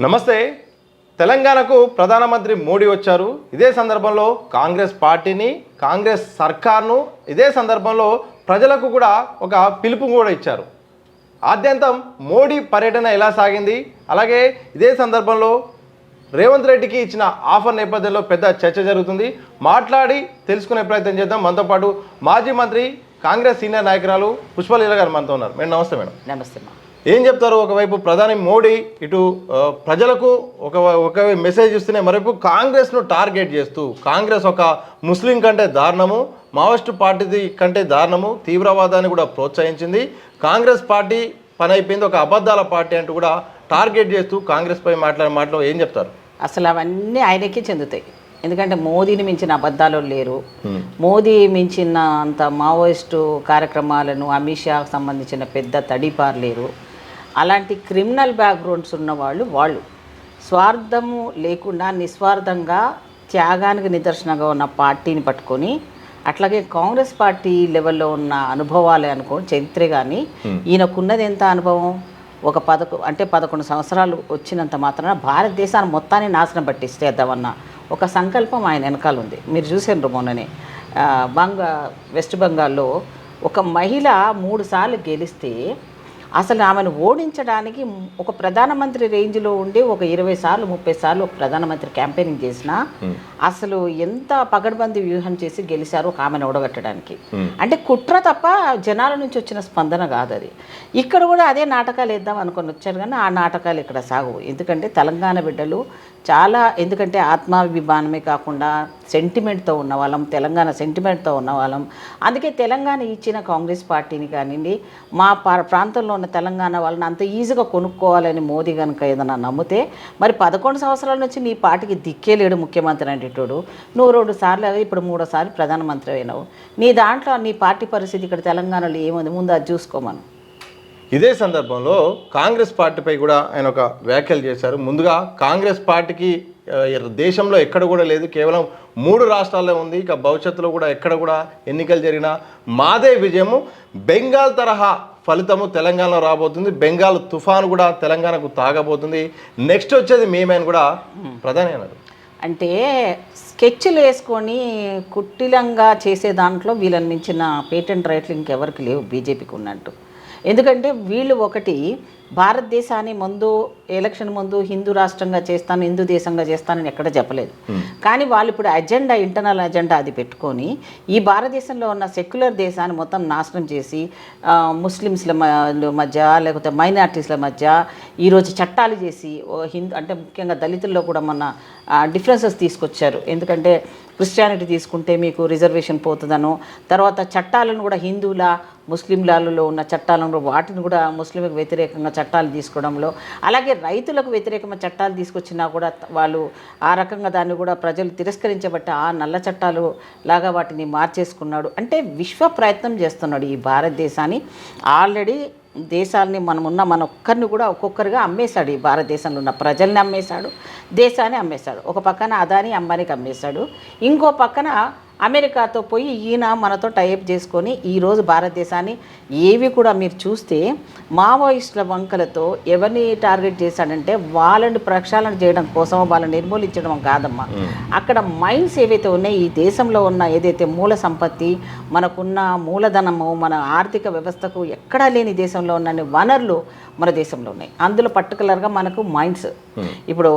నమస్తే. తెలంగాణకు ప్రధానమంత్రి మోడీ వచ్చారు. ఇదే సందర్భంలో కాంగ్రెస్ పార్టీని, కాంగ్రెస్ సర్కార్ను, ఇదే సందర్భంలో ప్రజలకు కూడా ఒక పిలుపు కూడా ఇచ్చారు. ఆద్యంతం మోడీ పర్యటన ఎలా సాగింది, అలాగే ఇదే సందర్భంలో రేవంత్ రెడ్డికి ఇచ్చిన ఆఫర్ నేపథ్యంలో పెద్ద చర్చ జరుగుతుంది. మాట్లాడి తెలుసుకునే ప్రయత్నం చేద్దాం. మనతో పాటు మాజీ మంత్రి, కాంగ్రెస్ సీనియర్ నాయకురాలు పుష్పలీల గారు మనతో ఉన్నారు. మేడం నమస్తే. మేడం నమస్తే. ఏం చెప్తారు? ఒకవైపు ప్రధాని మోడీ ఇటు ప్రజలకు ఒక మెసేజ్ ఇస్తూనే మరోవైపు కాంగ్రెస్ను టార్గెట్ చేస్తూ, కాంగ్రెస్ ఒక ముస్లిం కంటే దారుణము, మావోయిస్టు పార్టీ కంటే దారుణము, తీవ్రవాదాన్ని కూడా ప్రోత్సహించింది, కాంగ్రెస్ పార్టీ పని అయిపోయింది, ఒక అబద్ధాల పార్టీ అంటూ కూడా టార్గెట్ చేస్తూ కాంగ్రెస్ పై మాట్లాడే మాటలు ఏం చెప్తారు? అసలు అవన్నీ ఆయనకే చెందుతాయి. ఎందుకంటే మోదీని మించిన అబద్ధాలు లేరు. మోదీ మించిన అంత మావోయిస్టు కార్యక్రమాలను, అమిత్ షాకు సంబంధించిన పెద్ద తడిపారు లేరు. అలాంటి క్రిమినల్ బ్యాక్గ్రౌండ్స్ ఉన్నవాళ్ళు స్వార్థము లేకుండా నిస్వార్థంగా త్యాగానికి నిదర్శనంగా ఉన్న పార్టీని పట్టుకొని, అట్లాగే కాంగ్రెస్ పార్టీ లెవెల్లో ఉన్న అనుభవాలే అనుకోండి, చరిత్రే. కానీ ఈయనకున్నది ఎంత అనుభవం? ఒక 11 సంవత్సరాలు వచ్చినంత మాత్రాన భారతదేశాన్ని మొత్తాన్ని నాశనం పట్టిస్తేద్దామన్న ఒక సంకల్పం ఆయన వెనకాల ఉంది. మీరు చూసారు మొన్ననే వెస్ట్ బెంగాల్లో ఒక మహిళ 3 సార్లు గెలిస్తే అసలు ఆమెను ఓడించడానికి ఒక ప్రధానమంత్రి రేంజ్లో ఉండి ఒక 20 సార్లు 30 సార్లు ఒక ప్రధానమంత్రి క్యాంపెయినింగ్ చేసినా అసలు ఎంత పగడ్బందీ వ్యూహం చేసి గెలిచారు ఒక ఆమెను ఓడగట్టడానికి. అంటే కుట్ర తప్ప జనాల నుంచి వచ్చిన స్పందన కాదు అది. ఇక్కడ కూడా అదే నాటకాలు వేద్దాం అనుకొని వచ్చారు, కానీ ఆ నాటకాలు ఇక్కడ సాగవు. ఎందుకంటే తెలంగాణ బిడ్డలు చాలా, ఎందుకంటే ఆత్మాభిమానమే కాకుండా సెంటిమెంట్తో ఉన్న వాళ్ళం, తెలంగాణ సెంటిమెంట్తో ఉన్న వాళ్ళం. అందుకే తెలంగాణ ఇచ్చిన కాంగ్రెస్ పార్టీని కానివ్వండి, మా ప్రాంతంలో ఉన్న తెలంగాణ వాళ్ళని అంత ఈజీగా కొనుక్కోవాలని మోదీ కనుక ఏదైనా నమ్మితే, మరి 11 సంవత్సరాల నుంచి నీ పార్టీకి దిక్కే లేడు ముఖ్యమంత్రి అంటేటోడు. నువ్వు 2 సార్లు, ఇప్పుడు 3వ సారి ప్రధానమంత్రి అయినావు. నీ దాంట్లో నీ పార్టీ పరిస్థితి ఇక్కడ తెలంగాణలో ఏముంది, ముందు అది చూసుకోమను. ఇదే సందర్భంలో కాంగ్రెస్ పార్టీపై కూడా ఆయన ఒక వ్యాఖ్యలు చేశారు. ముందుగా కాంగ్రెస్ పార్టీకి దేశంలో ఎక్కడ కూడా లేదు, కేవలం 3 రాష్ట్రాల్లో ఉంది. ఇక భవిష్యత్తులో కూడా ఎక్కడ కూడా ఎన్నికలు జరిగినా మాదే విజయము, బెంగాల్ తరహా ఫలితము తెలంగాణలో రాబోతుంది, బెంగాల్ తుఫాను కూడా తెలంగాణకు తాగబోతుంది, నెక్స్ట్ వచ్చేది మేమని కూడా ప్రధాని అన్నారు. అంటే స్కెచ్లు వేసుకొని కుట్టిలంగా చేసే దాంట్లో వీళ్ళని మించిన పేటెంట్ రైట్లు ఇంకెవరికి లేవు బీజేపీకి ఉన్నట్టు. ఎందుకంటే వీళ్ళు ఒకటి భారతదేశాన్ని ముందు ఎలక్షన్ ముందు హిందూ రాష్ట్రంగా చేస్తాను, హిందూ దేశంగా చేస్తానని ఎక్కడ చెప్పలేదు. కానీ వాళ్ళు ఇప్పుడు అజెండా, ఇంటర్నల్ అజెండా అది పెట్టుకొని ఈ భారతదేశంలో ఉన్న సెక్యులర్ దేశాన్ని మొత్తం నాశనం చేసి ముస్లిమ్స్ల మధ్య లేకపోతే మైనారిటీస్ల మధ్య ఈరోజు చట్టాలు చేసి అంటే ముఖ్యంగా దళితుల్లో కూడా మొన్న డిఫరెన్సెస్ తీసుకొచ్చారు. ఎందుకంటే క్రిస్టియానిటీ తీసుకుంటే మీకు రిజర్వేషన్ పోతుందనో, తర్వాత చట్టాలను కూడా హిందువుల ముస్లింలలో ఉన్న చట్టాలను వాటిని కూడా ముస్లింలకు వ్యతిరేకంగా చట్టాలు తీసుకోవడంలో, అలాగే రైతులకు వ్యతిరేకమైన చట్టాలు తీసుకొచ్చినా కూడా వాళ్ళు ఆ రకంగా దాన్ని కూడా ప్రజలు తిరస్కరించబట్టి ఆ నల్ల చట్టాలు లాగా వాటిని మార్చేసుకున్నాడు. అంటే విశ్వ ప్రయత్నం చేస్తున్నాడు ఈ భారతదేశాన్ని. ఆల్రెడీ దేశాలని మన ఒక్కరిని కూడా ఒక్కొక్కరిగా అమ్మేశాడు. ఈ భారతదేశంలో ఉన్న ప్రజల్ని అమ్మేశాడు, దేశాన్ని అమ్మేశాడు. ఒక పక్కన అదాని అంబానీకి అమ్మేశాడు, ఇంకో పక్కన అమెరికాతో పోయి ఈయన మనతో టైప్ చేసుకొని ఈరోజు భారతదేశాన్ని ఏవి కూడా మీరు చూస్తే మావోయిస్టుల వంకలతో ఎవరిని టార్గెట్ చేశాడంటే వాళ్ళని ప్రక్షాళన చేయడం కోసం, వాళ్ళని నిర్మూలించడం కాదమ్మా. అక్కడ మైండ్స్ ఏవైతే ఉన్నాయో, ఈ దేశంలో ఉన్న ఏదైతే మూల సంపత్తి, మనకున్న మూలధనము, మన ఆర్థిక వ్యవస్థకు ఎక్కడా లేని దేశంలో ఉన్న వనరులు మన దేశంలో ఉన్నాయి. అందులో పర్టికులర్గా మనకు మైండ్స్. ఇప్పుడు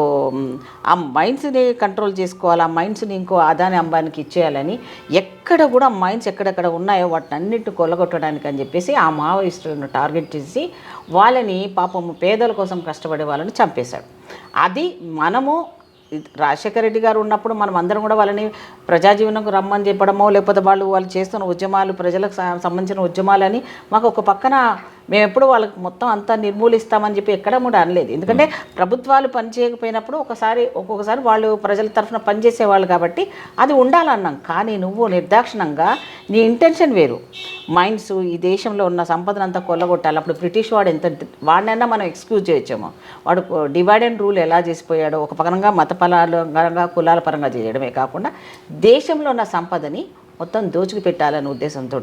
ఆ మైండ్స్ని కంట్రోల్ చేసుకోవాలి, ఆ మైండ్స్ని ఇంకో అదాని అంబానీకి ఇచ్చేయాలని ఎక్కడ కూడా మైండ్స్ ఎక్కడెక్కడ ఉన్నాయో వాటిని అన్నింటిని కొల్లగొట్టడానికి అని చెప్పేసి ఆ మావోయిస్టులను టార్గెట్ చేసి వాళ్ళని పాపము పేదల కోసం కష్టపడే వాళ్ళని చంపేశాడు. అది మనము రాజశేఖర రెడ్డి గారు ఉన్నప్పుడు మనం అందరం కూడా వాళ్ళని ప్రజాజీవనంకు రమ్మని చెప్పడమో, లేకపోతే వాళ్ళు చేస్తున్న ఉద్యమాలు ప్రజలకు సంబంధించిన ఉద్యమాలని మాకు ఒక పక్కన మేము ఎప్పుడు వాళ్ళకి మొత్తం అంతా నిర్మూలిస్తామని చెప్పి ఎక్కడ కూడా అనలేదు. ఎందుకంటే ప్రభుత్వాలు పనిచేయకపోయినప్పుడు ఒక్కొక్కసారి వాళ్ళు ప్రజల తరఫున పనిచేసేవాళ్ళు కాబట్టి అది ఉండాలన్నాం. కానీ నువ్వు నిర్దాక్షిణంగా నీ ఇంటెన్షన్ వేరు. మైండ్స్ ఈ దేశంలో ఉన్న సంపదను అంతా కొల్లగొట్టాలి. అప్పుడు బ్రిటిష్ వాడు వాడినైనా మనం ఎక్స్క్యూజ్ చేయొచ్చాము. వాడు డివైడ్ అండ్ రూల్ ఎలా చేసిపోయాడో, ఒక పరంగా మత పరంగా కులాల పరంగా చేయడమే కాకుండా దేశంలో ఉన్న సంపదని మొత్తం దోచుకు పెట్టాలనే ఉద్దేశంతో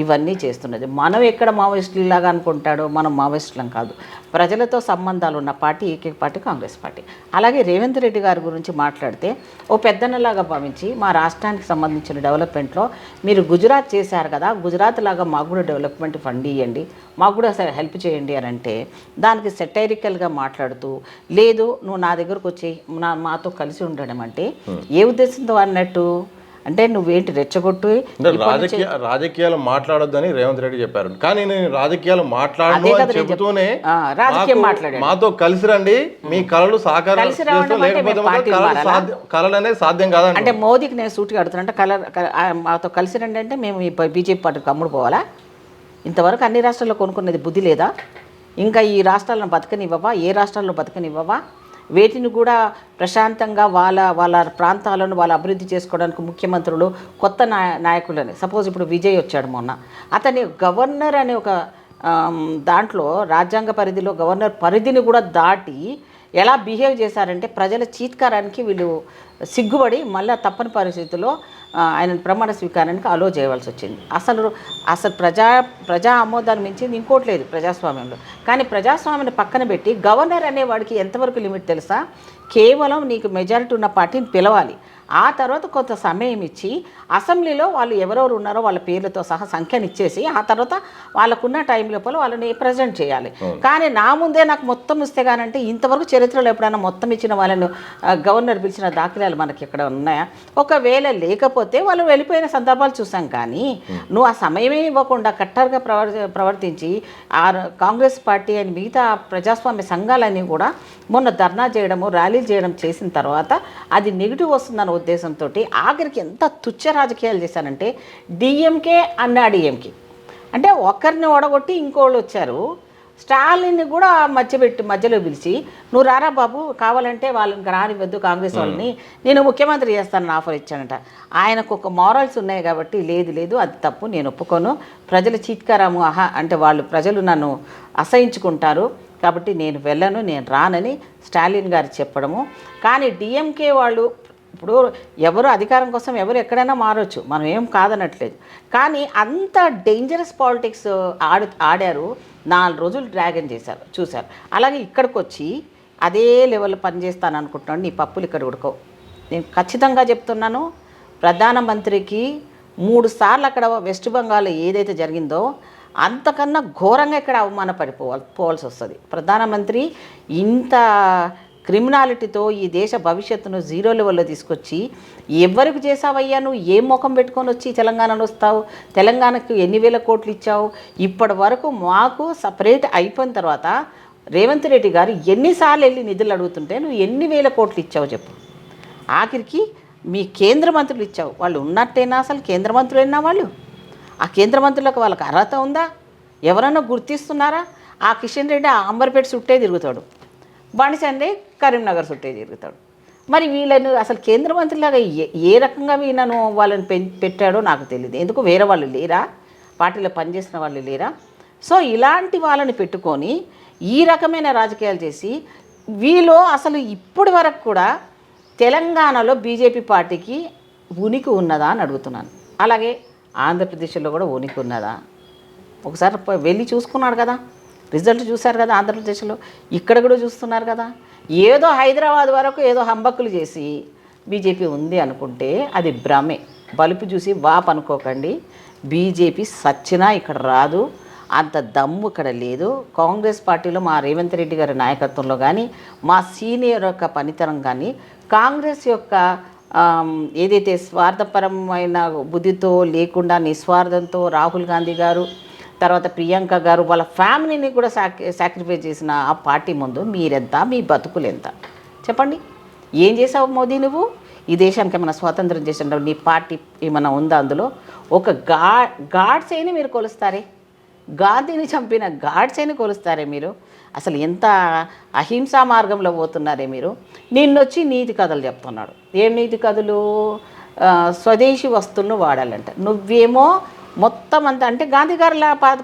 ఇవన్నీ చేస్తున్నది. మనం ఎక్కడ మావోయిస్టులాగా అనుకుంటాడో మనం మావోయిస్టులం కాదు. ప్రజలతో సంబంధాలు ఉన్న పార్టీ ఏకైక పార్టీ కాంగ్రెస్ పార్టీ. అలాగే రేవంత్ రెడ్డి గారి గురించి మాట్లాడితే ఓ పెద్దన్నలాగా భావించి మా రాష్ట్రానికి సంబంధించిన డెవలప్మెంట్లో మీరు గుజరాత్ చేశారు కదా, గుజరాత్ లాగా మాకు కూడా డెవలప్మెంట్ ఫండ్ ఇవ్వండి, మాకు కూడా హెల్ప్ చేయండి అని అంటే దానికి సెటైరికల్గా మాట్లాడుతూ లేదు నువ్వు నా దగ్గరకు వచ్చి మాతో కలిసి ఉండడం అంటే ఏ ఉద్దేశంతో అన్నట్టు అంటే నువ్వేంటి రెచ్చగొట్టు రాజకీయాలు మాట్లాడొద్దని రేవంత్ రెడ్డి చెప్పారు. కానీ నేను రాజకీయాలు మాట్లాడను అని చెబుతూనే మాతో కలిసి రండి, మీ కళలు సాకారం కళలు అనేది సాధ్యం కాదు అంటే మోదీకి నేను సూటిగా అడుగుతానంటే మాతో కలిసి రండి అంటే మేము ఈ బీజేపీ పార్టీకి అమ్ముడు పోవాలా? ఇంతవరకు అన్ని రాష్ట్రాల్లో కొనుక్కున్నది బుద్ధి లేదా? ఇంకా ఈ రాష్ట్రాలను బతకనివ్వవా? ఏ రాష్ట్రాల్లో బతకనివ్వవా? వేటిని కూడా ప్రశాంతంగా వాళ్ళ ప్రాంతాలను వాళ్ళు అభివృద్ధి చేసుకోవడానికి ముఖ్యమంత్రులు కొత్త నాయకులని సపోజ్ ఇప్పుడు విజయ్ వచ్చాడు మొన్న, అతని గవర్నర్ అనే ఒక దాంట్లో రాజ్యాంగ పరిధిలో గవర్నర్ పరిధిని కూడా దాటి ఎలా బిహేవ్ చేశారంటే ప్రజల చీత్కారానికి వీళ్ళు సిగ్గుపడి మళ్ళీ తప్పని పరిస్థితుల్లో ఆయన ప్రమాణ స్వీకారానికి అలో చేయవలసి వచ్చింది. అసలు ప్రజా ఆమోదాన్ని మించింది ఇంకోటి లేదు ప్రజాస్వామ్యంలో. కానీ ప్రజాస్వామ్యాన్ని పక్కన పెట్టి గవర్నర్ అనేవాడికి ఎంతవరకు లిమిట్ తెలుసా? కేవలం నీకు మెజారిటీ ఉన్న పార్టీని పిలవాలి, ఆ తర్వాత కొంత సమయం ఇచ్చి అసెంబ్లీలో వాళ్ళు ఎవరెవరు ఉన్నారో వాళ్ళ పేర్లతో సహా సంఖ్యను ఇచ్చేసి ఆ తర్వాత వాళ్ళకున్న టైం లోపల వాళ్ళని ప్రజెంట్ చేయాలి. కానీ నా ముందే నాకు మొత్తం ఇస్తే కానంటే ఇంతవరకు చరిత్రలో ఎప్పుడైనా మొత్తం ఇచ్చిన వాళ్ళను గవర్నర్ పిలిచిన దాఖలాలు మనకి ఎక్కడ ఉన్నాయా? ఒకవేళ లేకపోతే వాళ్ళు వెళ్ళిపోయిన సందర్భాలు చూసాం. కానీ నువ్వు ఆ సమయమే ఇవ్వకుండా కట్టర్గా ప్రవర్తించి ఆ కాంగ్రెస్ పార్టీ అని మిగతా ప్రజాస్వామ్య సంఘాలన్నీ కూడా మొన్న ధర్నా చేయడము ర్యాలీలు చేయడం చేసిన తర్వాత అది నెగిటివ్ వస్తుందన్న ఉద్దేశంతో ఆఖరికి ఎంత తుచ్చ రాజకీయాలు చేశారంటే డిఎంకే అన్నా డిఎంకే అంటే ఒకరిని ఓడగొట్టి ఇంకోళ్ళు వచ్చారు. స్టాలిన్ని కూడా మధ్యలో పిలిచి నువ్వు రారా బాబు కావాలంటే వాళ్ళని రానివ్వద్దు కాంగ్రెస్ వాళ్ళని, నేను ముఖ్యమంత్రి చేస్తానని ఆఫర్ ఇచ్చానంట. ఆయనకు ఒక మారల్స్ ఉన్నాయి కాబట్టి లేదు అది తప్పు, నేను ఒప్పుకోను, ప్రజల చీత్కారాము అంటే ప్రజలు నన్ను అసహించుకుంటారు కాబట్టి నేను వెళ్ళను, నేను రానని స్టాలిన్ గారు చెప్పడము. కానీ డిఎంకే వాళ్ళు ఇప్పుడు ఎవరు అధికారం కోసం ఎవరు ఎక్కడైనా మారవచ్చు, మనం ఏం కాదనట్లేదు. కానీ అంత డేంజరస్ పాలిటిక్స్ ఆడారు, 4 రోజులు డ్రాగన్ చేశారు చూశారు. అలాగే ఇక్కడికి వచ్చి అదే లెవెల్లో పనిచేస్తాను అనుకుంటున్నాను. నీ పప్పులు ఇక్కడ ఉడకవు. నేను ఖచ్చితంగా చెప్తున్నాను, ప్రధానమంత్రికి 3 సార్లు అక్కడ వెస్ట్ బెంగాల్లో ఏదైతే జరిగిందో అంతకన్నా ఘోరంగా ఇక్కడ పోవాల్సి వస్తుంది. ప్రధానమంత్రి ఇంత క్రిమినాలిటీతో ఈ దేశ భవిష్యత్తును 0 లెవెల్లో తీసుకొచ్చి ఎవరికి చేసావయ్యా నువ్వు, ఏం ముఖం పెట్టుకొని వచ్చి తెలంగాణలో వస్తావు, తెలంగాణకు ఎన్ని వేల కోట్లు ఇచ్చావు, ఇప్పటి వరకు మాకు సపరేట్ అయిపోయిన తర్వాత రేవంత్ రెడ్డి గారు ఎన్నిసార్లు వెళ్ళి నిధులు అడుగుతుంటే నువ్వు ఎన్ని వేల కోట్లు ఇచ్చావు చెప్పు. ఆఖరికి మీ కేంద్ర మంత్రులు ఇచ్చావు, వాళ్ళు ఉన్నట్టేనా అసలు కేంద్ర మంత్రులైనా వాళ్ళు? ఆ కేంద్ర మంత్రులకు వాళ్ళకి అర్హత ఉందా? ఎవరన్నా గుర్తిస్తున్నారా? ఆ కిషన్ రెడ్డి అంబర్పేట చుట్టే తిరుగుతాడు, బండిచండి కరీంనగర్ చుట్టే తిరుగుతాడు. మరి వీళ్ళను అసలు కేంద్ర మంత్రిలాగా ఏ రకంగా వాళ్ళని పెట్టాడో నాకు తెలియదు. ఎందుకు వేరే వాళ్ళు లేరా, పార్టీలో పనిచేసిన వాళ్ళు లేరా? సో ఇలాంటి వాళ్ళని పెట్టుకొని ఈ రకమైన రాజకీయాలు చేసి వీళ్ళు అసలు ఇప్పటి వరకు కూడా తెలంగాణలో బీజేపీ పార్టీకి ఉనికి ఉన్నదా అని అడుగుతున్నాను. అలాగే ఆంధ్రప్రదేశ్లో కూడా ఉనికి ఉన్నదా? ఒకసారి వెళ్ళి చూసుకున్నాడు కదా, రిజల్ట్ చూశారు కదా ఆంధ్రప్రదేశ్లో, ఇక్కడ కూడా చూస్తున్నారు కదా. ఏదో హైదరాబాద్ వరకు ఏదో హంబక్కులు చేసి బీజేపీ ఉంది అనుకుంటే అది భ్రమే. బలుపు చూసి వాప్ అనుకోకండి. బీజేపీ సచ్చినా ఇక్కడ రాదు, అంత దమ్ము ఇక్కడ లేదు. కాంగ్రెస్ పార్టీలో మా రేవంత్ రెడ్డి గారి నాయకత్వంలో కానీ మా సీనియర్ యొక్క పనితనం కానీ కాంగ్రెస్ యొక్క ఏదైతే స్వార్థపరమైన బుద్ధితో లేకుండా నిస్వార్థంతో రాహుల్ గాంధీ గారు తర్వాత ప్రియాంక గారు వాళ్ళ ఫ్యామిలీని కూడా సాక్రిఫైస్ చేసిన ఆ పార్టీ ముందు మీరెంత, మీ బతుకులు ఎంత చెప్పండి? ఏం చేసావు మోదీ నువ్వు? ఈ దేశానికి ఏమైనా స్వాతంత్రం చేసిన నీ పార్టీ ఏమైనా ఉందా? అందులో ఒక గాడ్సేని మీరు కొలుస్తారే, గాంధీని చంపిన గాడ్సేని కొలుస్తారే మీరు? అసలు ఎంత అహింసా మార్గంలో పోతున్నారే మీరు? నిన్నొచ్చి నీతి కథలు చెప్తున్నాడు. ఏం నీతి కథలు? స్వదేశీ వస్తువులను వాడాలంట. నువ్వేమో మొత్తం అంతా అంటే గాంధీ గారి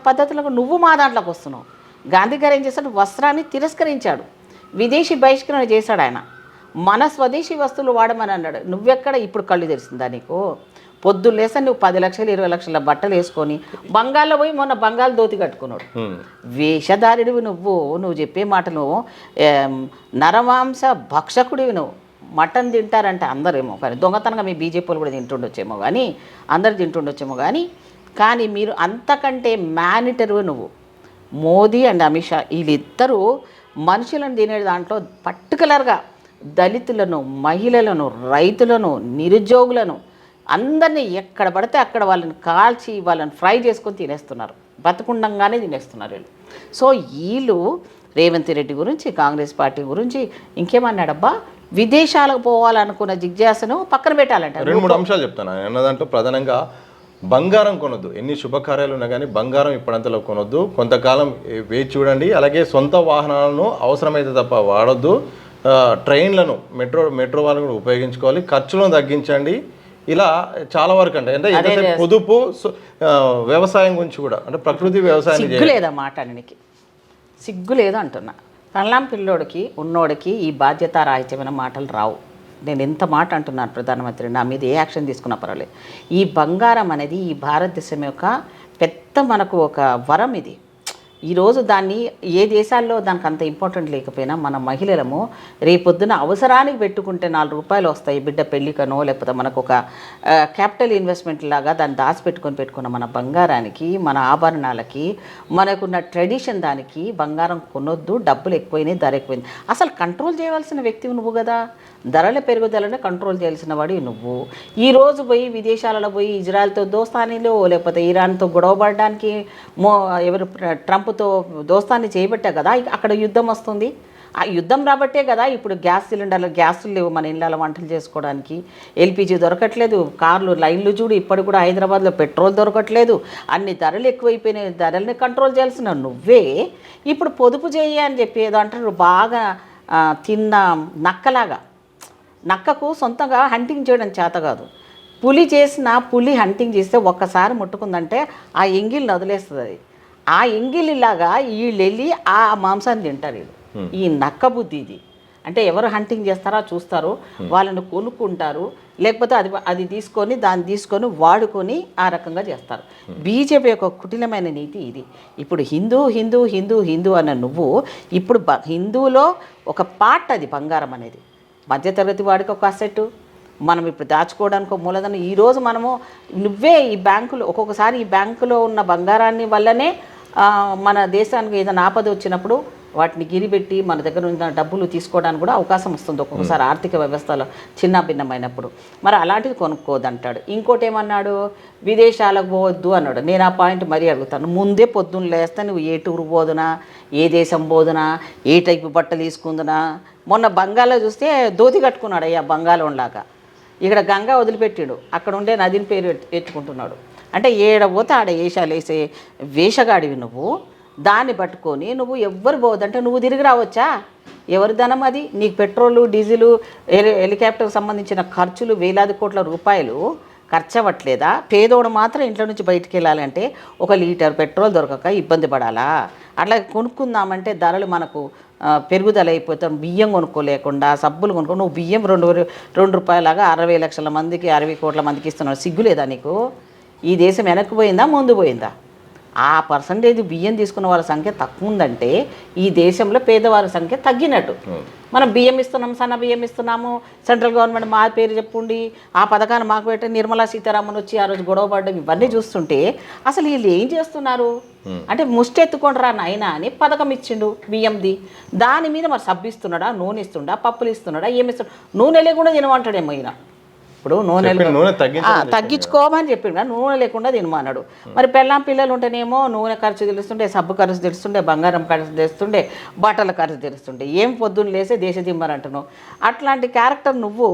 పద్ధతులకు నువ్వు మా దాంట్లోకి వస్తున్నావు. గాంధీ గారు ఏం చేశాడు? వస్త్రాన్ని తిరస్కరించాడు, విదేశీ బహిష్కరణ చేశాడు ఆయన. మన స్వదేశీ వస్తువులు వాడమని అన్నాడు. నువ్వెక్కడ ఇప్పుడు కళ్ళు తెలిసిందా నీకు? పొద్దున్న లేస్తే నువ్వు 10 లక్షలు 20 లక్షల బట్టలు వేసుకొని బంగాల్లో పోయి మొన్న బంగాళ ధోతి కట్టుకున్నాడు. వేషధారుడివి నువ్వు చెప్పే మాటలు నరమాంస భక్షకుడివి నువ్వు. మటన్ తింటారంటే అందరేమో, కానీ దొంగతనంగా మీ బీజేపీ వాళ్ళు కూడా తింటుండొచ్చేమో కానీ, అందరు తింటుండొచ్చేమో కానీ మీరు అంతకంటే మేనిటరు నువ్వు. మోదీ అండ్ అమిత్ షా వీళ్ళిద్దరూ మనుషులను తినే దాంట్లో పర్టికులర్గా దళితులను, మహిళలను, రైతులను, నిరుద్యోగులను అందరినీ ఎక్కడ పడితే అక్కడ వాళ్ళని కాల్చి వాళ్ళని ఫ్రై చేసుకొని తినేస్తున్నారు, బతుకుండంగానే తినేస్తున్నారు వీళ్ళు. సో వీళ్ళు రేవంత్ రెడ్డి గురించి, కాంగ్రెస్ పార్టీ గురించి ఇంకేమన్నాడబ్బా, విదేశాలకు పోవాలనుకున్న జిజ్ఞాసను పక్కన పెట్టాలంట. 2-3 అంశాలు చెప్తాను అన్న దాంట్లో. ప్రధానంగా బంగారం కొనొద్దు, ఎన్ని శుభకార్యాలు ఉన్నా కానీ బంగారం ఇప్పుడంతలో కొనొద్దు, కొంతకాలం వేచి చూడండి. అలాగే సొంత వాహనాలను అవసరమైతే తప్ప వాడొద్దు, ట్రైన్లను మెట్రో వాళ్ళని కూడా ఉపయోగించుకోవాలి, ఖర్చులను తగ్గించండి. ఇలా చాలా వరకు అంటే పొదుపు, వ్యవసాయం గురించి కూడా, అంటే ప్రకృతి వ్యవసాయం. సిగ్గు లేదా మాట్లాడడానికి? సిగ్గు లేదు అంటున్నా. కళ్ళాం పిల్లోడికి ఉన్నోడికి ఈ బాధ్యతారాహిత్యమైన మాటలు రావు. నేను ఎంత మాట అంటున్నాను ప్రధానమంత్రి, నా మీద ఏ యాక్షన్ తీసుకున్నా పర్వాలేదు. ఈ బంగారం అనేది ఈ భారతదేశం యొక్క పెద్ద మనకు ఒక వరం. ఇది ఈరోజు దాన్ని ఏ దేశాల్లో దానికి అంత ఇంపార్టెంట్ లేకపోయినా మన మహిళలము రేపొద్దున అవసరానికి పెట్టుకుంటే 4 రూపాయలు వస్తాయి, బిడ్డ పెళ్ళికనో లేకపోతే మనకు ఒక క్యాపిటల్ ఇన్వెస్ట్మెంట్ లాగా దాన్ని పెట్టుకున్న మన బంగారానికి, మన ఆభరణాలకి, మనకున్న ట్రెడిషన్ దానికి బంగారం కొనొద్దు. డబ్బులు ఎక్కువైనాయి, ధర ఎక్కువైంది. అసలు కంట్రోల్ చేయవలసిన వ్యక్తివి నువ్వు కదా. ధరల పెరుగుదలను కంట్రోల్ చేయాల్సిన వాడి నువ్వు. ఈరోజు పోయి విదేశాలలో పోయి ఇజ్రాయెల్తో దోస్తానీలో లేకపోతే ఇరాన్తో గొడవపడడానికి ఎవరు ట్రంప్తో దోస్తాన్ని చేయబట్టే కదా అక్కడ యుద్ధం వస్తుంది. ఆ యుద్ధం రాబట్టే కదా ఇప్పుడు గ్యాసులు లేవు మన ఇళ్ళలో వంటలు చేసుకోవడానికి, ఎల్పిజి దొరకట్లేదు, కార్లు లైన్లు చూడు. ఇప్పటికి కూడా హైదరాబాద్లో పెట్రోల్ దొరకట్లేదు, అన్ని ధరలు ఎక్కువైపోయినాయి. ధరల్ని కంట్రోల్ చేయాల్సిన నువ్వే ఇప్పుడు పొదుపు చేయి అని చెప్పి ఏదో అంటారు. బాగా తిన్న నక్కలాగా, నక్కకు సొంతంగా హంటింగ్ చేయడం చేత కాదు. పులి హంటింగ్ చేస్తే ఒక్కసారి ముట్టుకుందంటే ఆ ఎంగిల్ని వదిలేస్తుంది. అది ఆ ఎంగిలిలాగా వీళ్ళు వెళ్ళి ఆ మాంసాన్ని తింటారు వీళ్ళు. ఈ నక్క బుద్ధి ఇది. అంటే ఎవరు హంటింగ్ చేస్తారో చూస్తారు, వాళ్ళని కొనుక్కుంటారు, లేకపోతే అది దాన్ని తీసుకొని వాడుకొని ఆ రకంగా చేస్తారు. బీజేపీ యొక్క కుటిలమైన నీతి ఇది. ఇప్పుడు హిందూ హిందూ హిందూ హిందూ అన్న నువ్వు ఇప్పుడు హిందువులో ఒక పార్ట్ అది బంగారం అనేది. మధ్యతరగతి వాడికి ఒక అసెట్, మనం ఇప్పుడు దాచుకోవడానికి ఒక మూలధనం. ఈరోజు మనము నువ్వే ఈ బ్యాంకులో ఒక్కొక్కసారి ఈ బ్యాంకులో ఉన్న బంగారాన్ని వల్లనే మన దేశానికి ఏదైనా ఆపద వచ్చినప్పుడు వాటిని గిరిపెట్టి మన దగ్గర ఉన్న డబ్బులు తీసుకోవడానికి కూడా అవకాశం వస్తుంది ఒక్కొక్కసారి ఆర్థిక వ్యవస్థలో చిన్న భిన్నమైనప్పుడు. మరి అలాంటిది కొనుక్కోదంటాడు. ఇంకోటి ఏమన్నాడు, విదేశాలకు పోవద్దు అన్నాడు. నేను ఆ పాయింట్ మరీ అడుగుతాను. ముందే పొద్దున్న లేస్తే నువ్వు ఏ టూర్ పోదునా, ఏ దేశం పోదునా, ఏ టైపు బట్టలు తీసుకుందునా. మొన్న బంగాల్లో చూస్తే ధోతి కట్టుకున్నాడు అయ్యా బంగాళంలాగా. ఇక్కడ గంగా వదిలిపెట్టాడు, అక్కడ ఉండే నదిని పేరు ఎత్తుకుంటున్నాడు. అంటే ఏడ పోతే ఆడ వేషాలు వేసే వేషగాడివి నువ్వు. దాన్ని పట్టుకొని నువ్వు ఎవ్వరు పోవద్దంటే నువ్వు తిరిగి రావచ్చా? ఎవరి ధనం అది? నీకు పెట్రోలు, డీజిలు, హెలికాప్టర్కి సంబంధించిన ఖర్చులు వేలాది కోట్ల రూపాయలు ఖర్చు అవ్వట్లేదా? పేదోడు మాత్రం ఇంట్లో నుంచి బయటికి వెళ్ళాలంటే 1 లీటర్ పెట్రోల్ దొరకక ఇబ్బంది పడాలా? అట్లా కొనుక్కుందామంటే ధరలు మనకు పెరుగుదల అయిపోతాం. బియ్యం కొనుక్కోలేకుండా సబ్బులు కొనుక్కో. నువ్వు బియ్యం 2 రూపాయలాగా 60 లక్షల మందికి 60 కోట్ల మందికి ఇస్తున్నావు. సిగ్గులేదా నీకు? ఈ దేశం వెనక్కి పోయిందా ముందు పోయిందా? ఆ పర్సంటేజ్ బియ్యం తీసుకున్న వాళ్ళ సంఖ్య తక్కువ ఉందంటే ఈ దేశంలో పేదవారి సంఖ్య తగ్గినట్టు. మనం బియ్యం ఇస్తున్నాం, సన్న బియ్యం ఇస్తున్నాము. సెంట్రల్ గవర్నమెంట్ మా పేరు చెప్పుండి ఆ పథకాన్ని మాకు పెట్టి నిర్మలా సీతారామన్ వచ్చి ఆ రోజు గొడవ పడ్డం ఇవన్నీ చూస్తుంటే అసలు వీళ్ళు ఏం చేస్తున్నారు అంటే ముష్టెత్తుకుంటారా నాయనా అని పథకం ఇచ్చిండు బియ్యంది. దాని మీద మరి సబ్బు ఇస్తున్నాడా, నూనె ఇస్తుండా, పప్పులు ఇస్తున్నాడా, ఏమి ఇస్తున్నాడు? నూనె లేకుండా తినమంటాడేమో ఈయన. ఇప్పుడు నూనె తగ్గించుకోమని చెప్పిండు, నూనె లేకుండా తినమన్నాడు. మరి పిల్లలు ఉంటేనేమో నూనె ఖర్చు తెలుస్తుండే, సబ్బు ఖర్చు తెలుస్తుండే, బంగారం ఖర్చు తెలుస్తుండే, బట్టల ఖర్చు తెలుస్తుండే. ఏం పొద్దున్న లేసే దేశ దిమ్మరంటున్నావు. అట్లాంటి క్యారెక్టర్ నువ్వు.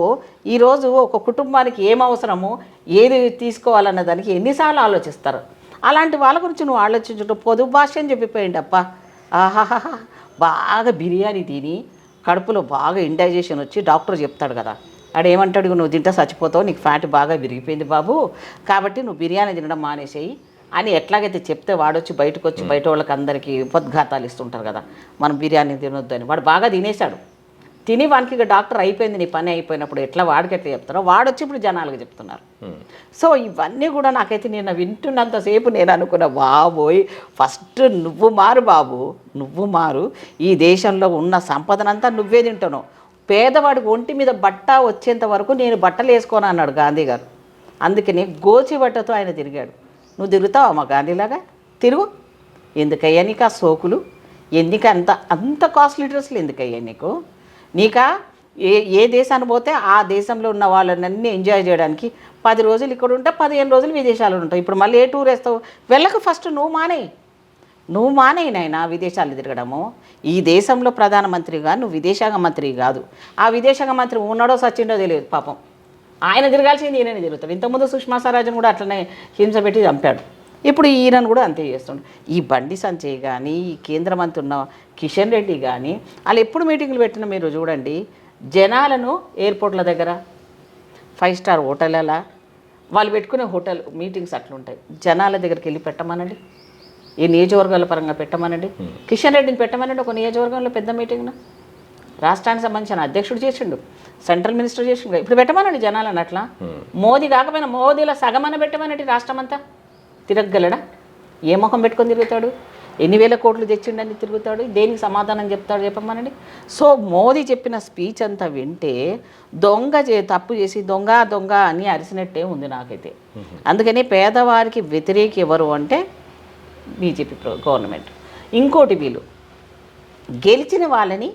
ఈరోజు ఒక కుటుంబానికి ఏం అవసరమో ఏది తీసుకోవాలన్న దానికి ఎన్నిసార్లు ఆలోచిస్తారు. అలాంటి వాళ్ళ గురించి నువ్వు ఆలోచించడం పొదుపు భాష అని చెప్పిపోయింది అప్ప. ఆహాహా, బాగా బిర్యానీ తిని కడుపులో బాగా ఇండైజేషన్ వచ్చి డాక్టర్ చెప్తాడు కదా, ఆడేమంటాడు, నువ్వు తింటే చచ్చిపోతావు, నీకు ఫ్యాట్ బాగా విరిగిపోయింది బాబు, కాబట్టి నువ్వు బిర్యానీ తినడం మానేసేయి అని ఎట్లాగైతే చెప్తే వాడొచ్చి బయటకు వచ్చి బయట వాళ్ళకి అందరికీ ఉపోద్ఘాతాలు ఇస్తుంటారు కదా, మనం బిర్యానీ తినొద్దు అని. వాడు బాగా తినేశాడు. తిని వానికి ఇక డాక్టర్ అయిపోయింది నీ పని అయిపోయినప్పుడు ఎట్లా వాడికి ఎట్లా చెప్తారో వాడొచ్చి ఇప్పుడు జనాలకు చెప్తున్నారు. సో ఇవన్నీ కూడా నాకైతే నేను వింటున్నంతసేపు నేను అనుకున్న బాబోయ్, ఫస్ట్ నువ్వు మారు బాబు, నువ్వు మారు. ఈ దేశంలో ఉన్న సంపదనంతా నువ్వే తింటున్నావు. పేదవాడికి ఒంటి మీద బట్ట వచ్చేంత వరకు నేను బట్టలు వేసుకోను అన్నాడు గాంధీ గారు. అందుకని గోచి బట్టతో ఆయన తిరిగాడు. నువ్వు తిరుగుతావా మా గాంధీలాగా? తిరుగు. ఎందుకయ్యా నీకు ఆ సోకులు? ఎందుకు అంత కాస్ట్లీ డ్రెస్సులు ఎందుకయ్యా నీకు? నీకా ఏ దేశానికి పోతే ఆ దేశంలో ఉన్న వాళ్ళని ఎంజాయ్ చేయడానికి 10 రోజులు ఇక్కడ ఉంటే 15 రోజులు విదేశాల్లో ఉంటావు. ఇప్పుడు మళ్ళీ ఏ టూర్ వేస్తావు? వెళ్ళక ఫస్ట్ నువ్వు మానేయి నాయనా విదేశాలు తిరగడము. ఈ దేశంలో ప్రధానమంత్రిగా నువ్వు విదేశాంగ మంత్రి కాదు. ఆ విదేశాంగ మంత్రి ఉన్నాడో సచ్చిండో తెలియదు పాపం. ఆయన తిరగాల్సింది ఈయనని తిరుగుతాడు. ఇంతకుముందు సుష్మా స్వరాజ్ని కూడా అట్లనే హింస పెట్టి చంపాడు. ఇప్పుడు ఈయనను కూడా అంతే చేస్తుండు. ఈ బండి సంజయ్ కానీ, ఈ కేంద్ర మంత్రి ఉన్న కిషన్ రెడ్డి కానీ వాళ్ళు ఎప్పుడు మీటింగులు పెట్టినా మీరు చూడండి, జనాలను ఎయిర్పోర్ట్ల దగ్గర 5 స్టార్ హోటళ్ళ వాళ్ళు పెట్టుకునే హోటల్ మీటింగ్స్ అట్లుంటాయి. జనాల దగ్గరికి వెళ్ళి పెట్టమనండి, ఏ నియోజకవర్గాల పరంగా పెట్టమనండి. కిషన్ రెడ్డిని పెట్టమనండి ఒక నియోజకవర్గంలో పెద్ద మీటింగ్ను. రాష్ట్రానికి సంబంధించిన అధ్యక్షుడు చేసిండు, సెంట్రల్ మినిస్టర్ చేసిండు. ఇప్పుడు పెట్టమనండి జనాలను అట్లా. మోదీ కాకపోయినా మోదీలో సగమన పెట్టమనండి. రాష్ట్రం అంతా తిరగలడా? ఏ ముఖం పెట్టుకొని తిరుగుతాడు? ఎన్ని వేల కోట్లు తెచ్చిండని తిరుగుతాడు? దేనికి సమాధానం చెప్తాడు చెప్పమనండి. సో మోదీ చెప్పిన స్పీచ్ అంతా వింటే తప్పు చేసి దొంగ అని అరిసినట్టే ఉంది నాకైతే. అందుకని పేదవారికి వ్యతిరేకి ఎవరు అంటే బీజేపీ గవర్నమెంట్. ఇంకోటి వీళ్ళు గెలిచిన వాళ్ళని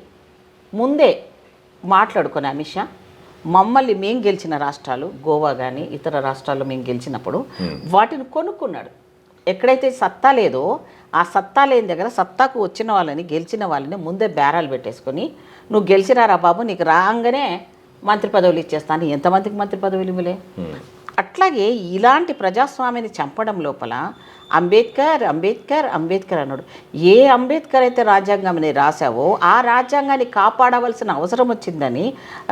ముందే మాట్లాడుకొని అమిత్ షా మమ్మల్ని మేము గెలిచిన రాష్ట్రాలు గోవా కానీ ఇతర రాష్ట్రాల్లో మేము గెలిచినప్పుడు వాటిని కొనుక్కున్నాడు. ఎక్కడైతే సత్తా లేదో ఆ సత్తా లేని దగ్గర సత్తాకు వచ్చిన వాళ్ళని గెలిచిన వాళ్ళని ముందే బేరాలు పెట్టేసుకొని నువ్వు గెలిచిరారా బాబు నీకు రాగానే మంత్రి పదవులు ఇచ్చేస్తాను. ఎంతమందికి మంత్రి పదవులు ఇవ్వలే. అట్లాగే ఇలాంటి ప్రజాస్వామ్యాన్ని చంపడం లోపల అంబేద్కర్ అన్నాడు. ఏ అంబేద్కర్ అయితే రాజ్యాంగాన్ని రాశావో ఆ రాజ్యాంగాన్ని కాపాడవలసిన అవసరం వచ్చిందని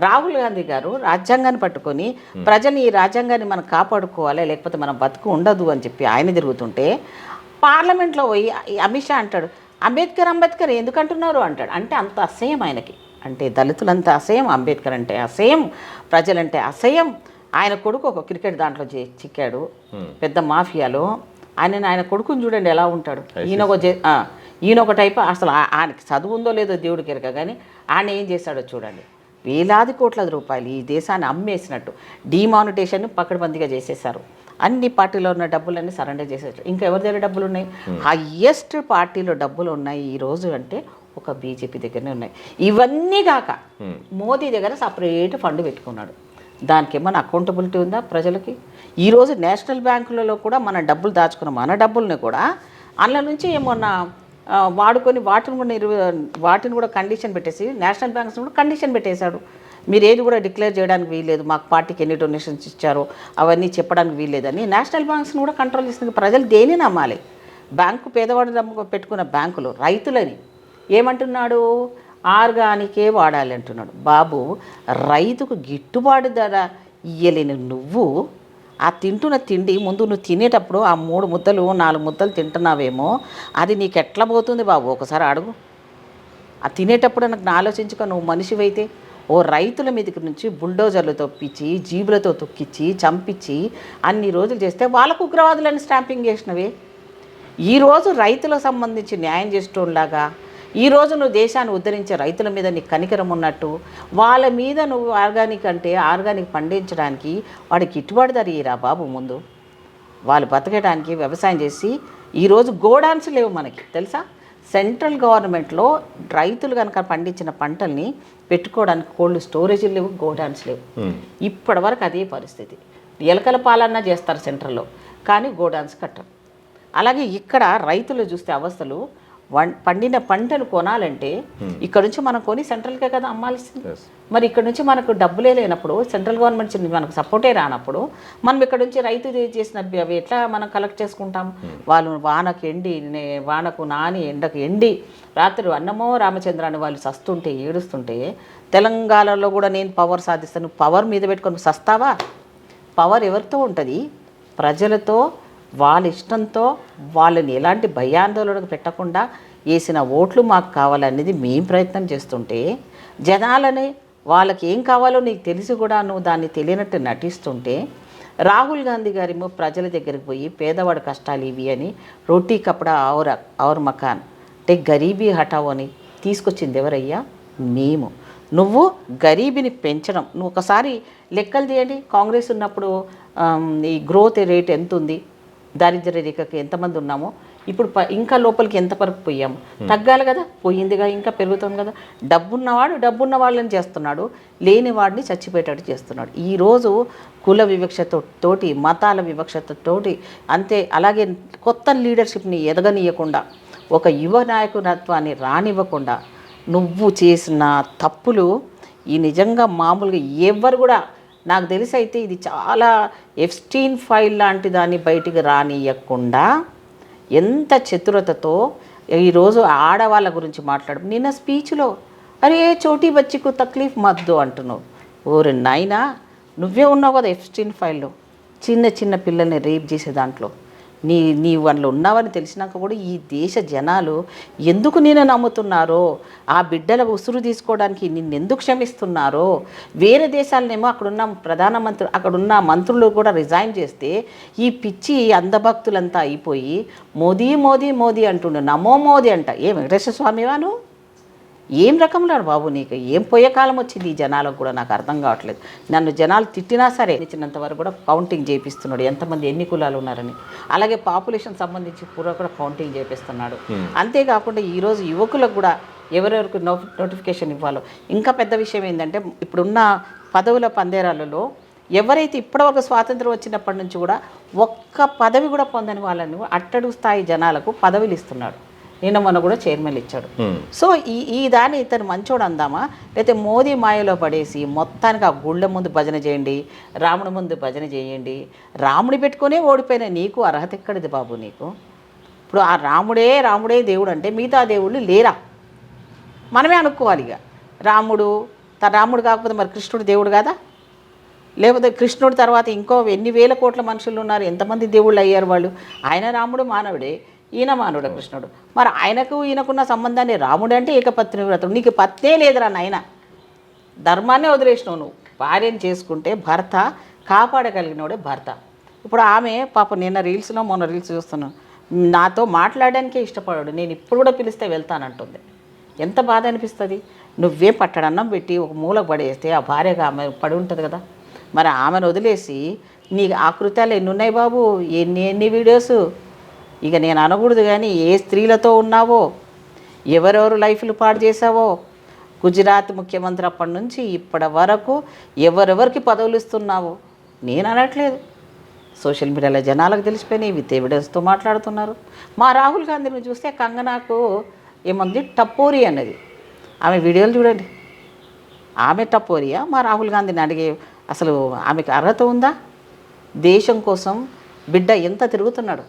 రాహుల్ గాంధీ గారు రాజ్యాంగాన్ని పట్టుకొని ప్రజలు ఈ రాజ్యాంగాన్ని మనం కాపాడుకోవాలి లేకపోతే మనం బతుకు ఉండదు అని చెప్పి ఆయన తిరుగుతుంటే పార్లమెంట్లో పోయి అమిత్ షా అంటాడు అంబేద్కర్ ఎందుకంటున్నారు అంటాడు. అంటే అంత అసహ్యం ఆయనకి. అంటే దళితులంతా అసహ్యం, అంబేద్కర్ అంటే అసహ్యం, ప్రజలంటే అసహ్యం. ఆయన కొడుకు ఒక క్రికెట్ దాంట్లో చిక్కాడు పెద్ద మాఫియాలో. ఆయన కొడుకుని చూడండి ఎలా ఉంటాడు. ఈయన ఒక టైపు. అసలు ఆయనకి చదువు ఉందో లేదో దేవుడికి ఎరక, కానీ ఆయన ఏం చేశాడో చూడండి. వేలాది కోట్ల రూపాయలు ఈ దేశాన్ని అమ్మేసినట్టు డిమానిటేషన్ పకడ్బందీగా చేసేసారు. అన్ని పార్టీలో ఉన్న డబ్బులన్నీ సరెండర్ చేసేసారు. ఇంకా ఎవరి దగ్గర డబ్బులు ఉన్నాయి? హయ్యెస్ట్ పార్టీలో డబ్బులు ఉన్నాయి ఈరోజు అంటే ఒక బీజేపీ దగ్గరనే ఉన్నాయి. ఇవన్నీ కాక మోదీ దగ్గర సపరేట్ ఫండ్ పెట్టుకున్నాడు. దానికి ఏమైనా అకౌంటబిలిటీ ఉందా ప్రజలకి? ఈరోజు నేషనల్ బ్యాంకులలో కూడా మన డబ్బులు దాచుకున్న మన డబ్బుల్ని కూడా అందులో నుంచి ఏమన్నా వాడుకొని వాటిని కూడా కండిషన్ పెట్టేసి నేషనల్ బ్యాంక్స్ కూడా కండిషన్ పెట్టేశాడు. మీరు ఏది కూడా డిక్లేర్ చేయడానికి వీల్లేదు, మాకు పార్టీకి ఎన్ని డొనేషన్స్ ఇచ్చారో అవన్నీ చెప్పడానికి వీల్లేదని నేషనల్ బ్యాంక్స్ని కూడా కంట్రోల్ చేస్తుంది. ప్రజలు దేని నమ్మాలి? బ్యాంకు పేదవాడు పెట్టుకున్న బ్యాంకులు రైతులని ఏమంటున్నాడు? ఆర్గానికే వాడాలి అంటున్నాడు. బాబు రైతుకు గిట్టుబాటు ధర ఇయ్యలేని నువ్వు ఆ తింటున్న తిండి ముందు నువ్వు తినేటప్పుడు ఆ 3 ముద్దలు 4 ముద్దలు తింటున్నావేమో అది నీకు ఎట్లా పోతుంది బాబు ఒకసారి అడుగు. ఆ తినేటప్పుడు నాకు ఆలోచించుకో. నువ్వు మనిషివైతే ఓ రైతుల మీదకి నుంచి బుల్డోజర్లు తొప్పించి జీబులతో తొక్కిచ్చి చంపించి అన్ని రోజులు చేస్తే వాళ్ళకు ఉగ్రవాదులని స్టాంపింగ్ చేసినవే. ఈరోజు రైతులకు సంబంధించి న్యాయం చేసేటోళ్ళలాగా ఈరోజు నువ్వు దేశాన్ని ఉద్ధరించే రైతుల మీద నీకు కనికరం ఉన్నట్టు వాళ్ళ మీద నువ్వు ఆర్గానిక్ పండించడానికి వాడికి గిట్టుబాటు ధర ఇయ్యరా బాబు. ముందు వాళ్ళు బతకడానికి వ్యవసాయం చేసి ఈరోజు గోడాన్స్ లేవు మనకి తెలుసా? సెంట్రల్ గవర్నమెంట్లో రైతులు కనుక పండించిన పంటల్ని పెట్టుకోవడానికి కోల్డ్ స్టోరేజీలు లేవు, గోడాన్స్ లేవు. ఇప్పటి వరకు అదే పరిస్థితి. ఎలకల పాలన చేస్తారు సెంట్రల్లో, కానీ గోడాన్స్ కట్టరు. అలాగే ఇక్కడ రైతులు చూస్తే అవస్థలు. పండిన పంటను కొనాలంటే ఇక్కడ నుంచి మనం కొని సెంట్రల్కే కదా అమ్మాల్సింది. మరి ఇక్కడ నుంచి మనకు డబ్బులే లేనప్పుడు, సెంట్రల్ గవర్నమెంట్ మనకు సపోర్టే రానప్పుడు మనం ఇక్కడ నుంచి రైతు చేసిన అవి ఎట్లా మనం కలెక్ట్ చేసుకుంటాం? వాళ్ళు వానకు నాని ఎండకు ఎండి రాత్రి అన్నమో రామచంద్రాన్ని వాళ్ళు సస్తుంటే ఏడుస్తుంటే తెలంగాణలో కూడా నేను పవర్ సాధిస్తాను, పవర్ మీద పెట్టుకొని సస్తావా? పవర్ ఎవరితో ఉంటుంది? ప్రజలతో, వాళ్ళ ఇష్టంతో, వాళ్ళని ఎలాంటి భయాందోళనకు పెట్టకుండా వేసిన ఓట్లు మాకు కావాలనేది మేము ప్రయత్నం చేస్తుంటే జనాలని వాళ్ళకి ఏం కావాలో నీకు తెలిసి కూడా నువ్వు దాన్ని తెలియనట్టు నటిస్తుంటే, రాహుల్ గాంధీ గారేమో ప్రజల దగ్గరికి పోయి పేదవాడి కష్టాలు ఇవి అని రోటీ కపడా ఔర్ మకాన్ అంటే గరీబీ హటావో అని తీసుకొచ్చింది ఎవరయ్యా? మేము. నువ్వు గరీబీని పెంచడం, నువ్వు ఒకసారి లెక్కలు తీయండి. కాంగ్రెస్ ఉన్నప్పుడు ఈ గ్రోత్ రేట్ ఎంత ఉంది, దారిద్ర్య రేఖకి ఎంతమంది ఉన్నామో, ఇప్పుడు ఇంకా లోపలికి ఎంత వరకు పోయాము? తగ్గాలి కదా, పోయిందిగా, ఇంకా పెరుగుతుంది కదా. డబ్బున్న వాళ్ళని చేస్తున్నాడు, లేని వాడిని చచ్చిపోయేటట్టు చేస్తున్నాడు. ఈరోజు కుల వివక్షతతోటి, మతాల వివక్షతతోటి, అంతే అలాగే కొత్త లీడర్షిప్ని ఎదగనీయకుండా, ఒక యువ నాయకత్వాన్ని రానివ్వకుండా నువ్వు చేసిన తప్పులు ఈ నిజంగా మామూలుగా ఎవరు కూడా, నాకు తెలిసి అయితే ఇది చాలా ఎఫ్స్టీన్ ఫైల్ లాంటి దాన్ని బయటికి రానియకుండా ఎంత చతురతతో ఈరోజు ఆడవాళ్ళ గురించి మాట్లాడు. నిన్న స్పీచ్లో అరే చోటీ బచ్చికు తక్లీఫ్ మద్దు అంటున్నావు. ఓరే నాయనా, నువ్వే ఉన్నావు కదా ఎఫ్స్టీన్ ఫైల్లో, చిన్న పిల్లల్ని రేప్ చేసే దాంట్లో నీ వాళ్ళు ఉన్నావని తెలిసినాక కూడా ఈ దేశ జనాలు ఎందుకు నేను నమ్ముతున్నారో, ఆ బిడ్డల ఉసురు తీసుకోవడానికి నిన్నెందుకు క్షమిస్తున్నారో. వేరే దేశాలనేమో అక్కడున్న ప్రధానమంత్రి, అక్కడున్న మంత్రులు కూడా రిజైన్ చేస్తే ఈ పిచ్చి అంధభక్తులంతా అయిపోయి మోదీ మోదీ మోదీ అంటుండు. నమో మోదీ అంట. ఏ వెంకటేశ్వర స్వామివాను ఏం రకంలో బాబు, నీకు ఏం పోయే కాలం వచ్చింది ఈ జనాలకు కూడా నాకు అర్థం కావట్లేదు. నన్ను జనాలు తిట్టినా సరే ఇచ్చినంత వరకు కూడా కౌంటింగ్ చేపిస్తున్నాడు, ఎంతమంది ఎన్ని కులాలు ఉన్నారని. అలాగే పాపులేషన్ సంబంధించి కూడా కౌంటింగ్ చేపిస్తున్నాడు. అంతేకాకుండా ఈరోజు యువకులకు కూడా ఎవరెవరికి నోటిఫికేషన్ ఇవ్వాలో. ఇంకా పెద్ద విషయం ఏంటంటే, ఇప్పుడున్న పదవుల పందేరాలలో ఎవరైతే ఇప్పటివరకు స్వాతంత్రం వచ్చినప్పటి నుంచి కూడా ఒక్క పదవి కూడా పొందని వాళ్ళని అట్టడుగు స్థాయి జనాలకు పదవులు ఇస్తున్నాడు. నిన్న మొన్న కూడా చైర్మన్ ఇచ్చాడు. సో ఈ దాన్ని ఇతను మంచోడు అందామా, లేకపోతే మోదీ మాయలో పడేసి మొత్తానికి ఆ గుళ్ళ ముందు భజన చేయండి, రాముడి ముందు భజన చేయండి. రాముడి పెట్టుకునే ఓడిపోయిన నీకు అర్హత ఎక్కడిది బాబు నీకు? ఇప్పుడు ఆ రాముడే దేవుడు అంటే మిగతా దేవుళ్ళు లేరా? మనమే అనుకోవాలి. ఇక రాముడు కాకపోతే మరి కృష్ణుడు దేవుడు కదా? లేకపోతే కృష్ణుడి తర్వాత ఇంకో ఎన్ని వేల కోట్ల మనుషులు ఉన్నారు, ఎంతమంది దేవుళ్ళు అయ్యారు వాళ్ళు? ఆయన రాముడు మానవుడే, ఈయన మానవుడు కృష్ణుడు. మరి ఈయనకున్న సంబంధాన్ని రాముడు అంటే ఏకపత్ని వ్రతం. నీకు పత్నే లేదురా నాయన, ధర్మాన్నే వదిలేసినావు నువ్వు. భార్యను చేసుకుంటే భర్త కాపాడగలిగినోడే భర్త. ఇప్పుడు ఆమె పాప మొన్న రీల్స్ చూస్తున్నాను, నాతో మాట్లాడడానికే ఇష్టపడాడు, నేను ఇప్పుడు కూడా పిలిస్తే వెళ్తానంటుంది. ఎంత బాధ అనిపిస్తుంది? నువ్వే పట్టడన్నం పెట్టి ఒక మూలకు పడేస్తే ఆ భార్యగా ఆమె పడి ఉంటుంది కదా. మరి ఆమెను వదిలేసి నీకు ఆ కృత్యాలు ఎన్ని ఉన్నాయి బాబు, ఎన్ని వీడియోస్. ఇక నేను అనకూడదు కానీ ఏ స్త్రీలతో ఉన్నావో, ఎవరెవరు లైఫ్లు పాడు చేసావో. గుజరాత్ ముఖ్యమంత్రి అప్పటి నుంచి ఇప్పటి వరకు ఎవరెవరికి పదవులు ఇస్తున్నావో నేను అనట్లేదు, సోషల్ మీడియాలో జనాలకు తెలిసిపోయినాయి, విత్ ఎవిడెన్స్తో మాట్లాడుతున్నారు. మా రాహుల్ గాంధీని చూస్తే కంగనాకు ఏమంది టపోరి అన్నది. ఆమె వీడియోలు చూడండి, ఆమె టపోరియా? మా రాహుల్ గాంధీని అడిగే అసలు ఆమెకు అర్హత ఉందా? దేశం కోసం బిడ్డ ఎంత తిరుగుతున్నాడు,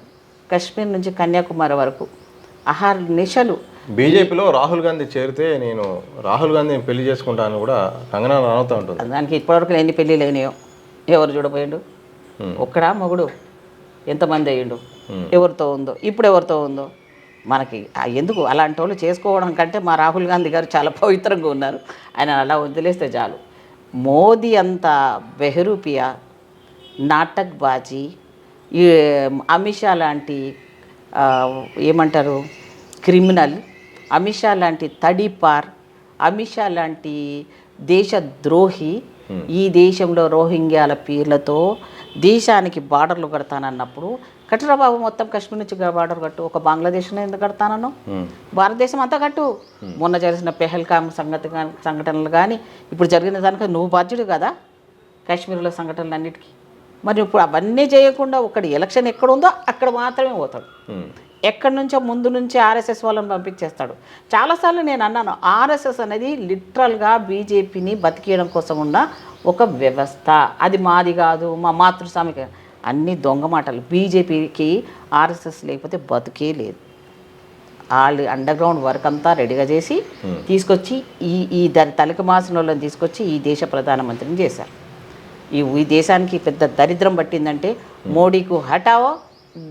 కశ్మీర్ నుంచి కన్యాకుమారి వరకు ఆహార నిశలు. బీజేపీలో రాహుల్ గాంధీ చేరితే నేను రాహుల్ గాంధీని పెళ్లి చేసుకుంటాను కూడా కంగనా రనౌత్ ఉంటుంది. దానికి ఇప్పటివరకు ఎన్ని పెళ్ళిళ్ళు అయినాయో, ఎవరు చూడపోయిండు? ఒక్కడా మొగుడు ఎంతమంది అయ్యిండు, ఎవరితో ఉందో, ఇప్పుడు ఎవరితో ఉందో. మనకి ఎందుకు అలాంటి వాళ్ళు చేసుకోవడం కంటే మా రాహుల్ గాంధీ గారు చాలా పవిత్రంగా ఉన్నారు, ఆయన అలా వదిలేస్తే చాలు. మోదీ అంత బెహరూపియా, నాటక్ బాజీ, ఈ అమిత్ షా లాంటి ఏమంటారు క్రిమినల్, అమిత్ షా లాంటి తడిపార్, అమిత్ షా లాంటి దేశద్రోహి ఈ దేశంలో రోహింగ్యాల పేర్లతో దేశానికి బార్డర్లు కడతానన్నప్పుడు కట్టురా బాబు, మొత్తం కశ్మీర్ నుంచి బార్డర్ కట్టు. ఒక బంగ్లాదేశ్లో ఎందుకు కడతానను? భారతదేశం అంతా కట్టు. మొన్న జరిగిన పెహల్గామ్ సంఘటనలు కానీ ఇప్పుడు జరిగిన దానికి నువ్వు బాధ్యుడు కదా కాశ్మీర్లో సంఘటనలన్నిటికీ. మరి ఇప్పుడు అవన్నీ చేయకుండా ఒకటి ఎలక్షన్ ఎక్కడుందో అక్కడ మాత్రమే పోతాడు. ఎక్కడి నుంచో ముందు నుంచి ఆర్ఎస్ఎస్ వాళ్ళని పంపించేస్తాడు. చాలాసార్లు నేను అన్నాను, ఆర్ఎస్ఎస్ అనేది లిటరల్గా బీజేపీని బతికేయడం కోసం ఉన్న ఒక వ్యవస్థ. అది మాది కాదు, మా మాతృస్వామికి, అన్ని దొంగ మాటలు. బీజేపీకి ఆర్ఎస్ఎస్ లేకపోతే బతుకే లేదు. వాళ్ళు అండర్ గ్రౌండ్ వర్క్ అంతా రెడీగా చేసి తీసుకొచ్చి ఈ దాని తలకి మాసిన వాళ్ళని తీసుకొచ్చి ఈ దేశ ప్రధానమంత్రిని చేశారు. ఈ దేశానికి పెద్ద దరిద్రం పట్టిందంటే మోడీకు హటావో,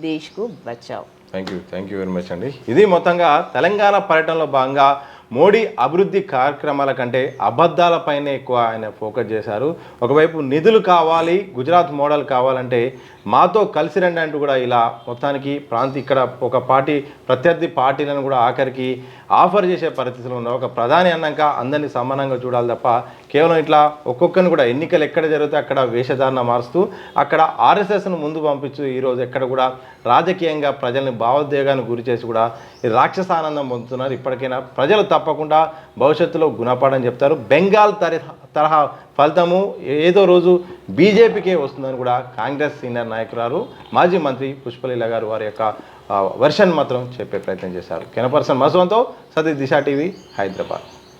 దేశ్కు బచావో. థ్యాంక్ యూ వెరీ మచ్ అండి. ఇది మొత్తంగా తెలంగాణ పర్యటనలో భాగంగా మోడీ అభివృద్ధి కార్యక్రమాల కంటే అబద్ధాలపైనే ఎక్కువ ఆయన ఫోకస్ చేశారు. ఒకవైపు నిధులు కావాలి, గుజరాత్ మోడల్ కావాలంటే మాతో కలిసి రండి అంటూ కూడా ఇలా మొత్తానికి ఇక్కడ ఒక ప్రత్యర్థి పార్టీలను కూడా ఆఖరికి ఆఫర్ చేసే పరిస్థితులు ఉన్నాయి. ఒక ప్రధాని అన్నాక అందరినీ సమానంగా చూడాలి తప్ప కేవలం ఇట్లా ఒక్కొక్కరిని కూడా ఎన్నికలు ఎక్కడ జరిగితే అక్కడ వేషధారణ మారుస్తూ అక్కడ ఆర్ఎస్ఎస్ను ముందు పంపించు ఈరోజు ఎక్కడ కూడా రాజకీయంగా ప్రజల్ని భావోద్వేగానికి గురి చేసి కూడా ఈ రాక్షస ఆనందం పొందుతున్నారు. ఇప్పటికైనా ప్రజలు తప్పకుండా భవిష్యత్తులో గుణపాఠం చెప్తారు. బెంగాల్ తరహా ఫలితము ఏదో రోజు బీజేపీకే వస్తుందని కూడా కాంగ్రెస్ సీనియర్ నాయకురాలు మాజీ మంత్రి పుష్పలీల గారు వారి యొక్క వెర్షన్ మాత్రం చెప్పే ప్రయత్నం చేశారు. కెమెరా పర్సన్ మధువంతో సతీష్ దిశ టీవీ హైదరాబాద్.